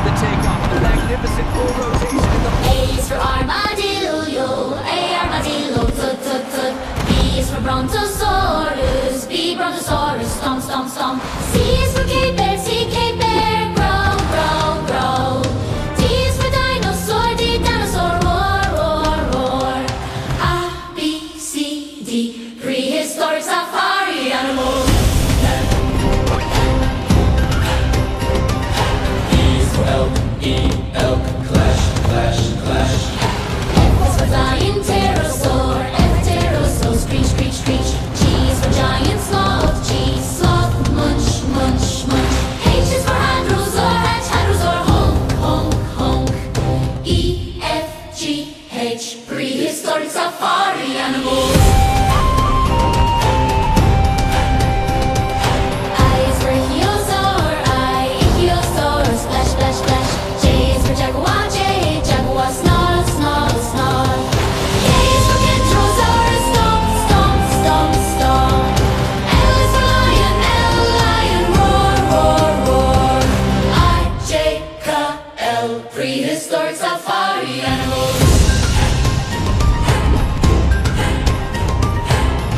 the takeoff, the magnificent full rotation in the A is for Armadillo, A Armadillo, tut tut tut. B is for Brontosaurus, B Brontosaurus, stomp stomp stomp. C is for Cape Bear, C Cape Bear, grow grow grow. D is for Dinosaur, D Dinosaur, roar roar roar. A B C D, prehistoric safari animals. Elk, E, elk, clash, clash, clash. F is for flying pterosaur, F pterosaur, screech, screech, screech. G is for giant sloth, G sloth, munch, munch, munch. H is for hadrosaur, H hadrosaur, honk, honk, honk. E, F, G, H, prehistoric safari animals. I is for ichthyosaur, I, ichthyosaur, splash, splash, splash. J is for jaguar, J, jaguar, snarl, snarl, snarl. K is for kentrosaurus, stomp, stomp, stomp, stomp. L is for lion, L, lion, roar, roar, roar. I, J, K, L, prehistoric safari animals.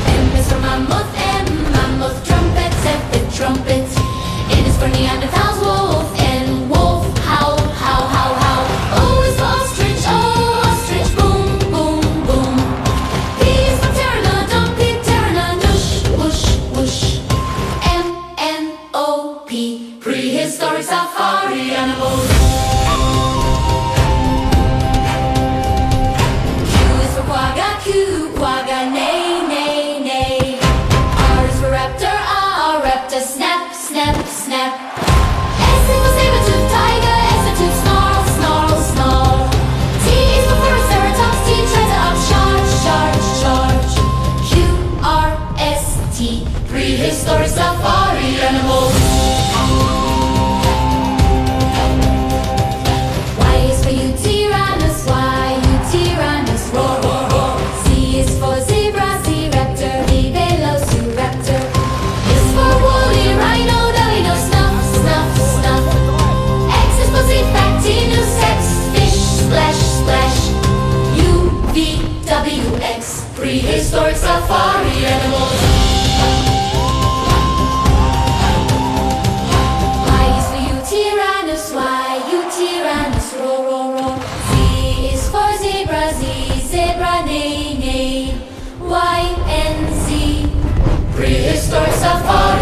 M is for mammoth, M, mammoth, trumpet, separate trumpet. N is for Neanderthals, wolf, N, wolf, howl, howl, howl, howl. O is for ostrich, O, ostrich, boom, boom, boom. P is for pteranodon, pteranodon, whoosh, whoosh, whoosh. M, N, O, P, prehistoric safari animals. Q is for quagga, Q, quagga, neigh, neigh, neigh. R is for raptor, R, raptor, snap, snap, snap. S is for saber-tooth tiger, saber-tooth snarl, snarl, snarl. T is for triceratops, T, triceratops, charge, charge, charge. Q, R, S, T, prehistoric safari animals. Y is for Utyrannus, Y, Utyrannus, roar, roar, roar. Z is for zebra, Z, raptor, V, velociraptor. S for woolly rhino, W, snuff, snuff, snuff. X is for Zipactinus, X, fish, splash, splash. U, V, W, X, prehistoric safari animals. Y is for Utyrannus, Y, Utyrannus, roar, roar, roar. Z is for zebra, Z, zebra, neigh, neigh. Y, N, Z, prehistoric safari.